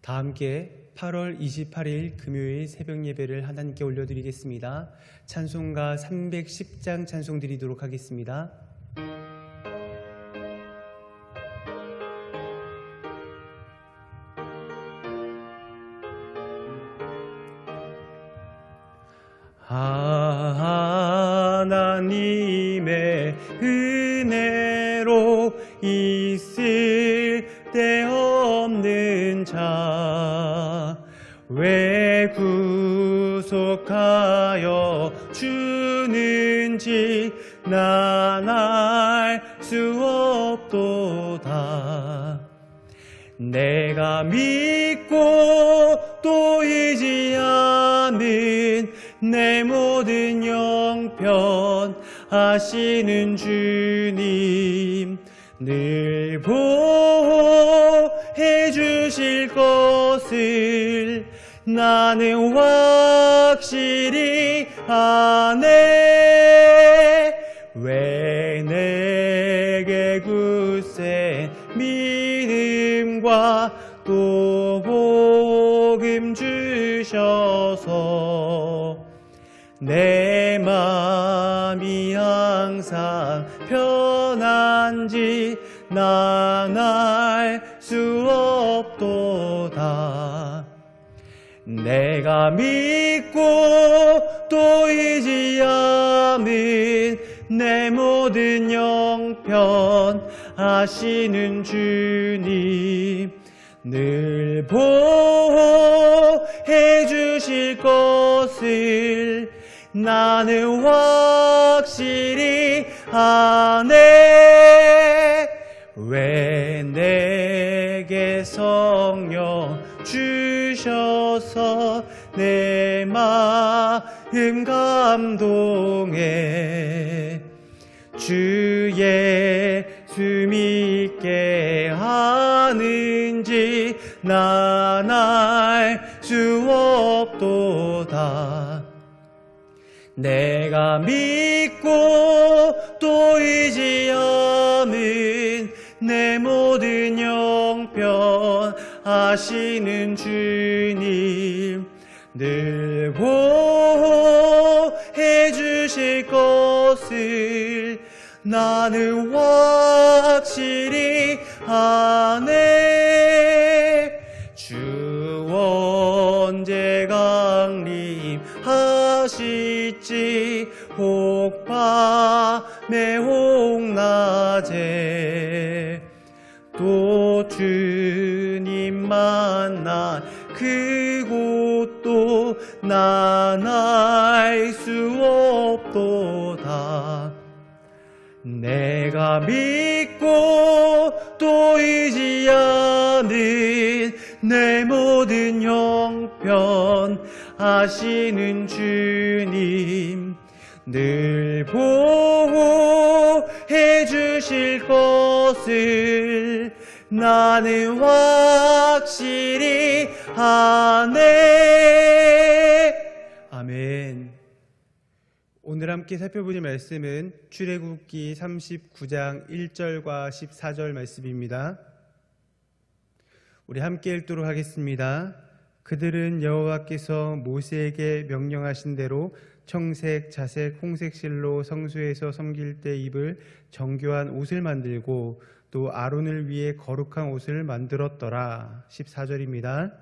다 함께 8월 28일 금요일 새벽 예배를 하나님께 올려드리겠습니다. 찬송가 310장 찬송 드리도록 하겠습니다. 하나님의 은혜로 있을 데 없는 자 왜 구속하여 주는지 난 알 수 없도다. 내가 믿고 또 의지하는 내 모든 영편 하시는 주님 늘 보호해 주실 것을 나는 확실히 아네. 왜 내게 굳센 믿음과 또 복음 주셔서 내 맘이 항상 편한지 난 알 수 없도다. 내가 믿고 또 의지하는 내 모든 영편 하시는 주님 늘 보호해 주실 것을 나는 확실히 아네. 왜 내게 성령 주셔서 내 마음 감동해 주 예수 믿게 하는지 난 알 수 없도다. 내가 믿고 또 의지하는 내 모든 영편 하시는 주님 늘 보호해 주실 것을 나는 확실히 아네. 주 언제 강림하실지 혹밤에 혹낮에 또 주님 만난 그곳도 난 알 수 없도다. 내가 믿고 또 의지하는 내 모든 형편 하시는 주님 늘 보호해 주실 것을 나는 확실히 아네. 아멘. 오늘 함께 살펴보실 말씀은 출애굽기 39장 1절과 14절 말씀입니다. 우리 함께 읽도록 하겠습니다. 그들은 여호와께서 모세에게 명령하신 대로 청색, 자색, 홍색 실로 성소에서 섬길 때 입을 정교한 옷을 만들고 또 아론을 위해 거룩한 옷을 만들었더라. 14절입니다.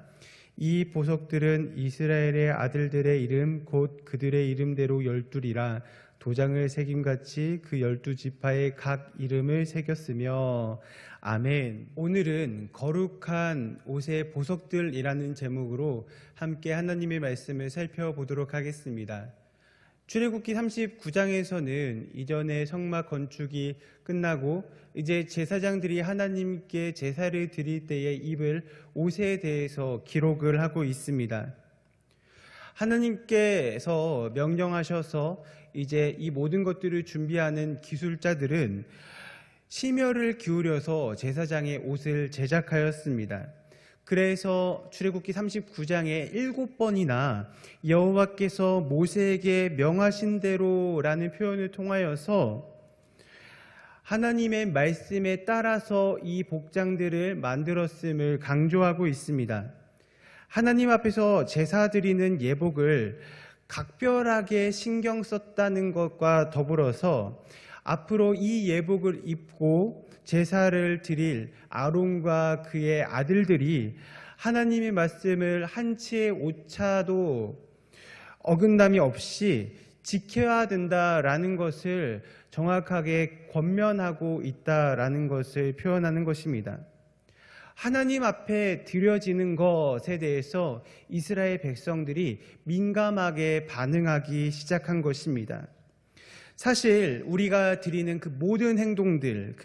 이 보석들은 이스라엘의 아들들의 이름 곧 그들의 이름대로 12이라 도장을 새김같이 그 12지파의 각 이름을 새겼으며. 아멘. 오늘은 거룩한 옷의 보석들이라는 제목으로 함께 하나님의 말씀을 살펴보도록 하겠습니다. 출애굽기 39장에서는 이전에 성막 건축이 끝나고 이제 제사장들이 하나님께 제사를 드릴 때에 입을 옷에 대해서 기록을 하고 있습니다. 하나님께서 명령하셔서 이제 이 모든 것들을 준비하는 기술자들은 심혈을 기울여서 제사장의 옷을 제작하였습니다. 그래서 출애굽기 39장에 7번이나 여호와께서 모세에게 명하신 대로라는 표현을 통하여서 하나님의 말씀에 따라서 이 복장들을 만들었음을 강조하고 있습니다. 하나님 앞에서 제사 드리는 예복을 각별하게 신경 썼다는 것과 더불어서 앞으로 이 예복을 입고 제사를 드릴 아론과 그의 아들들이 하나님의 말씀을 한 치의 오차도 어긋남이 없이 지켜야 된다라는 것을 정확하게 권면하고 있다라는 것을 표현하는 것입니다. 하나님 앞에 드려지는 것에 대해서 이스라엘 백성들이 민감하게 반응하기 시작한 것입니다. 사실 우리가 드리는 그 모든 행동들은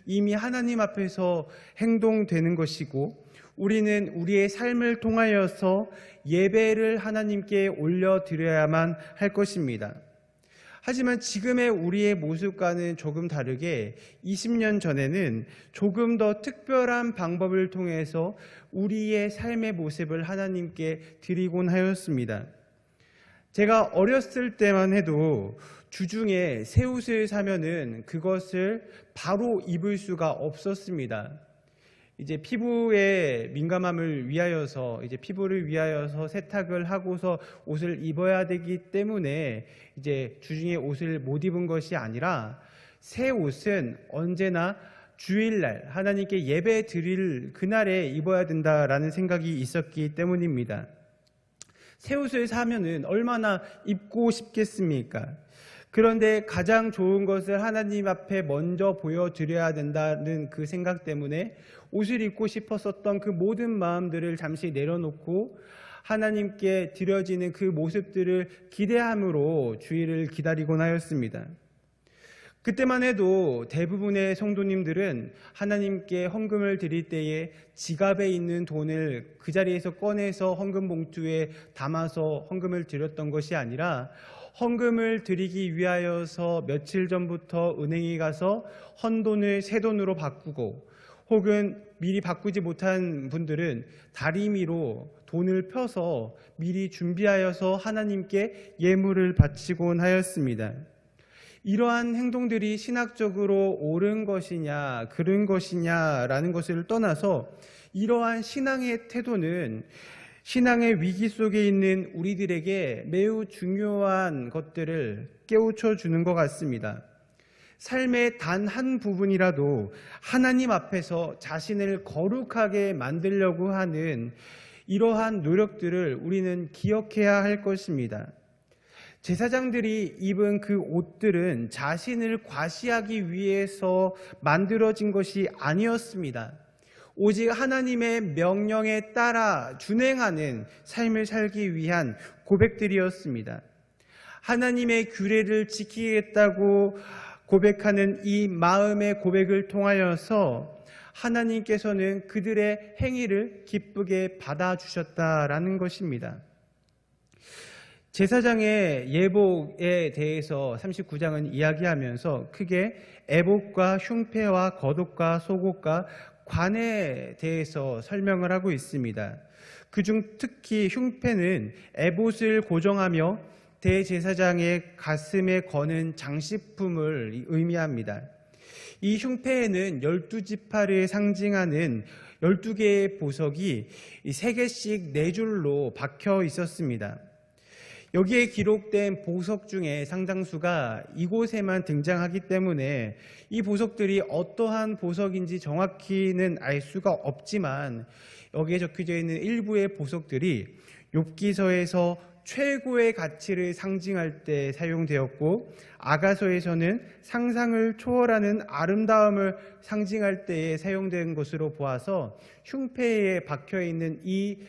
이미 하나님 앞에서 행동되는 것이고, 우리는 우리의 삶을 통하여서 예배를 하나님께 올려드려야만 할 것입니다. 하지만 지금의 우리의 모습과는 조금 다르게 20년 전에는 조금 더 특별한 방법을 통해서 우리의 삶의 모습을 하나님께 드리곤 하였습니다. 제가 어렸을 때만 해도 주중에 새 옷을 사면은 그것을 바로 입을 수가 없었습니다. 이제 피부의 민감함을 위하여서, 피부를 위하여서 세탁을 하고서 옷을 입어야 되기 때문에 이제 주중에 옷을 못 입은 것이 아니라, 새 옷은 언제나 주일날 하나님께 예배 드릴 그날에 입어야 된다라는 생각이 있었기 때문입니다. 새 옷을 사면은 얼마나 입고 싶겠습니까? 그런데 가장 좋은 것을 하나님 앞에 먼저 보여드려야 된다는 그 생각 때문에 옷을 입고 싶었었던 그 모든 마음들을 잠시 내려놓고 하나님께 드려지는 그 모습들을 기대함으로 주일을 기다리곤 하였습니다. 그때만 해도 대부분의 성도님들은 하나님께 헌금을 드릴 때에 지갑에 있는 돈을 그 자리에서 꺼내서 헌금 봉투에 담아서 헌금을 드렸던 것이 아니라, 헌금을 드리기 위하여서 며칠 전부터 은행에 가서 헌돈을 새돈으로 바꾸고, 혹은 미리 바꾸지 못한 분들은 다리미로 돈을 펴서 미리 준비하여서 하나님께 예물을 바치곤 하였습니다. 이러한 행동들이 신학적으로 옳은 것이냐 그른 것이냐라는 것을 떠나서, 이러한 신앙의 태도는 신앙의 위기 속에 있는 우리들에게 매우 중요한 것들을 깨우쳐 주는 것 같습니다. 삶의 단 한 부분이라도 하나님 앞에서 자신을 거룩하게 만들려고 하는 이러한 노력들을 우리는 기억해야 할 것입니다. 제사장들이 입은 그 옷들은 자신을 과시하기 위해서 만들어진 것이 아니었습니다. 오직 하나님의 명령에 따라 준행하는 삶을 살기 위한 고백들이었습니다. 하나님의 규례를 지키겠다고 고백하는 이 마음의 고백을 통하여서 하나님께서는 그들의 행위를 기쁘게 받아주셨다라는 것입니다. 제사장의 예복에 대해서 39장은 이야기하면서 크게 에봇과 흉패와 겉옷과 속옷과 관에 대해서 설명을 하고 있습니다. 그중 특히 흉패는 에봇을 고정하며 대제사장의 가슴에 거는 장식품을 의미합니다. 이 흉패에는 12지파를 상징하는 12개의 보석이 3개씩 4줄로 박혀 있었습니다. 여기에 기록된 보석 중에 상당수가 이곳에만 등장하기 때문에 이 보석들이 어떠한 보석인지 정확히는 알 수가 없지만, 여기에 적혀져 있는 일부의 보석들이 욥기서에서 최고의 가치를 상징할 때 사용되었고, 아가서에서는 상상을 초월하는 아름다움을 상징할 때에 사용된 것으로 보아서 흉패에 박혀있는 이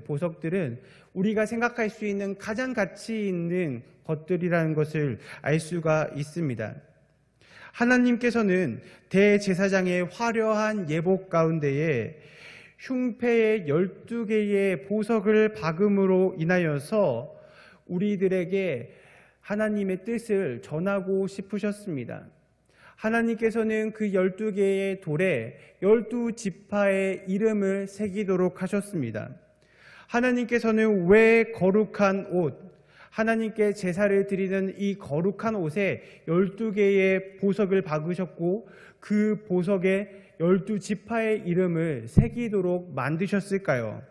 보석들은 우리가 생각할 수 있는 가장 가치 있는 것들이라는 것을 알 수가 있습니다. 하나님께서는 대제사장의 화려한 예복 가운데에 흉패의 12개의 보석을 박음으로 인하여서 우리들에게 하나님의 뜻을 전하고 싶으셨습니다. 하나님께서는 그 12개의 돌에 12지파의 이름을 새기도록 하셨습니다. 하나님께서는 왜 거룩한 옷, 하나님께 제사를 드리는 이 거룩한 옷에 12개의 보석을 박으셨고 그 보석에 12지파의 이름을 새기도록 만드셨을까요?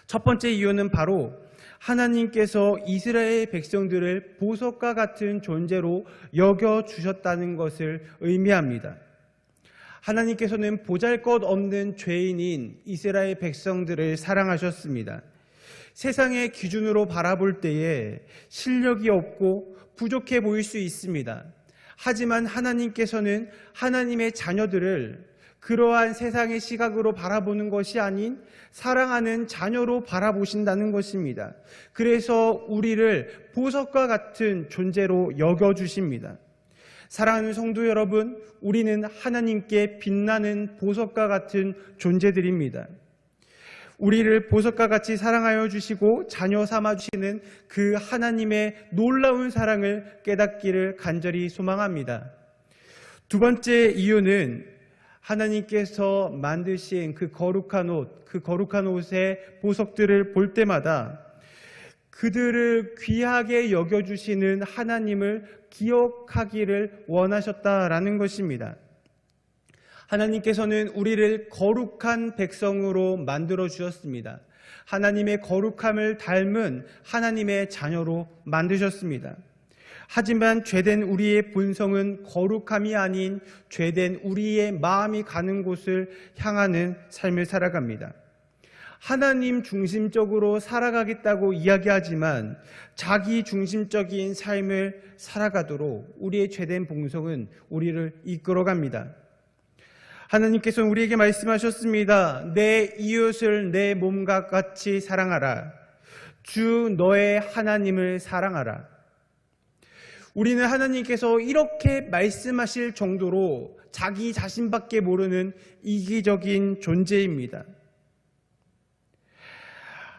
첫 번째 이유는 바로 하나님께서 이스라엘 백성들을 보석과 같은 존재로 여겨주셨다는 것을 의미합니다. 하나님께서는 보잘것없는 죄인인 이스라엘 백성들을 사랑하셨습니다. 세상의 기준으로 바라볼 때에 실력이 없고 부족해 보일 수 있습니다. 하지만 하나님께서는 하나님의 자녀들을 그러한 세상의 시각으로 바라보는 것이 아닌 사랑하는 자녀로 바라보신다는 것입니다. 그래서 우리를 보석과 같은 존재로 여겨주십니다. 사랑하는 성도 여러분, 우리는 하나님께 빛나는 보석과 같은 존재들입니다. 우리를 보석과 같이 사랑하여 주시고 자녀 삼아 주시는 그 하나님의 놀라운 사랑을 깨닫기를 간절히 소망합니다. 두 번째 이유는 하나님께서 만드신 그 거룩한 옷의 보석들을 볼 때마다 그들을 귀하게 여겨주시는 하나님을 기억하기를 원하셨다라는 것입니다. 하나님께서는 우리를 거룩한 백성으로 만들어 주셨습니다. 하나님의 거룩함을 닮은 하나님의 자녀로 만드셨습니다. 하지만 죄된 우리의 본성은 거룩함이 아닌 죄된 우리의 마음이 가는 곳을 향하는 삶을 살아갑니다. 하나님 중심적으로 살아가겠다고 이야기하지만 자기 중심적인 삶을 살아가도록 우리의 죄된 본성은 우리를 이끌어갑니다. 하나님께서는 우리에게 말씀하셨습니다. 내 이웃을 내 몸과 같이 사랑하라. 주 너의 하나님을 사랑하라. 우리는 하나님께서 이렇게 말씀하실 정도로 자기 자신밖에 모르는 이기적인 존재입니다.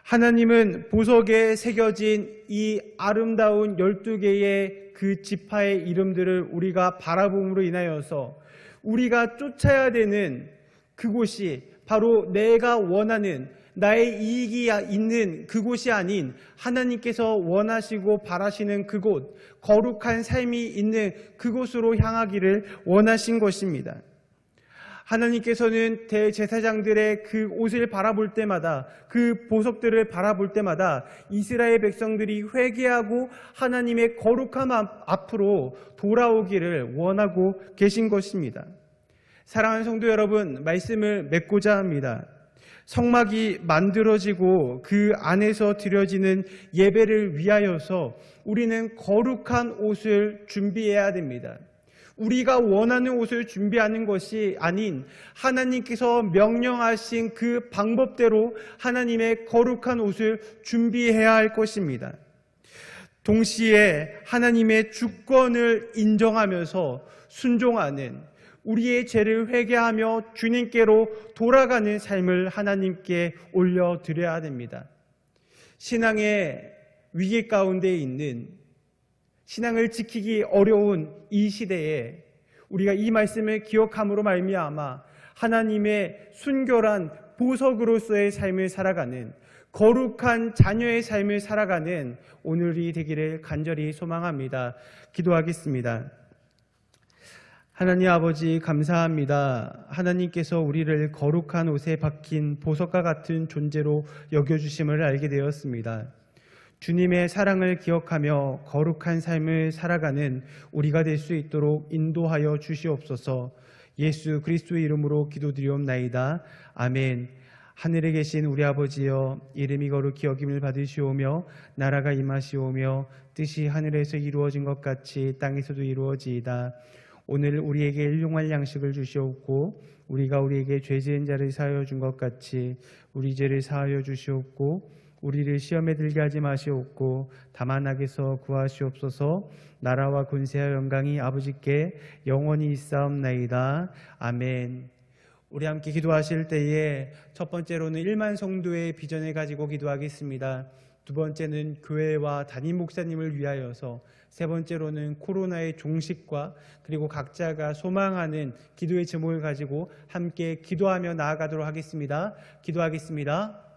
하나님은 보석에 새겨진 이 아름다운 12개의 그 지파의 이름들을 우리가 바라봄으로 인하여서 우리가 쫓아야 되는 그곳이 바로 내가 원하는 나의 이익이 있는 그곳이 아닌 하나님께서 원하시고 바라시는 그곳, 거룩한 삶이 있는 그곳으로 향하기를 원하신 것입니다. 하나님께서는 대제사장들의 그 옷을 바라볼 때마다, 그 보석들을 바라볼 때마다 이스라엘 백성들이 회개하고 하나님의 거룩함 앞으로 돌아오기를 원하고 계신 것입니다. 사랑하는 성도 여러분, 말씀을 맺고자 합니다. 성막이 만들어지고 그 안에서 드려지는 예배를 위하여서 우리는 거룩한 옷을 준비해야 됩니다. 우리가 원하는 옷을 준비하는 것이 아닌 하나님께서 명령하신 그 방법대로 하나님의 거룩한 옷을 준비해야 할 것입니다. 동시에 하나님의 주권을 인정하면서 순종하는, 우리의 죄를 회개하며 주님께로 돌아가는 삶을 하나님께 올려드려야 됩니다. 신앙의 위기 가운데 있는, 신앙을 지키기 어려운 이 시대에 우리가 이 말씀을 기억함으로 말미암아 하나님의 순결한 보석으로서의 삶을 살아가는, 거룩한 자녀의 삶을 살아가는 오늘이 되기를 간절히 소망합니다. 기도하겠습니다. 하나님 아버지, 감사합니다. 하나님께서 우리를 거룩한 옷에 박힌 보석과 같은 존재로 여겨주심을 알게 되었습니다. 주님의 사랑을 기억하며 거룩한 삶을 살아가는 우리가 될 수 있도록 인도하여 주시옵소서. 예수 그리스도의 이름으로 기도드리옵나이다. 아멘. 하늘에 계신 우리 아버지여, 이름이 거룩히 여김을 받으시오며 나라가 임하시오며 뜻이 하늘에서 이루어진 것 같이 땅에서도 이루어지이다. 오늘 우리에게 일용할 양식을 주시옵고 우리가 우리에게 죄 지은 자를 사하여 준 것 같이 우리 죄를 사하여 주시옵고 우리를 시험에 들게 하지 마시옵고 다만 악에서 구하시옵소서. 나라와 권세와 영광이 아버지께 영원히 있사옵나이다. 아멘. 우리 함께 기도하실 때에 첫 번째로는 1만 성도의 비전을 가지고 기도하겠습니다. 두 번째는 교회와 담임 목사님을 위하여서, 세 번째로는 코로나의 종식과 그리고 각자가 소망하는 기도의 제목을 가지고 함께 기도하며 나아가도록 하겠습니다. 기도하겠습니다.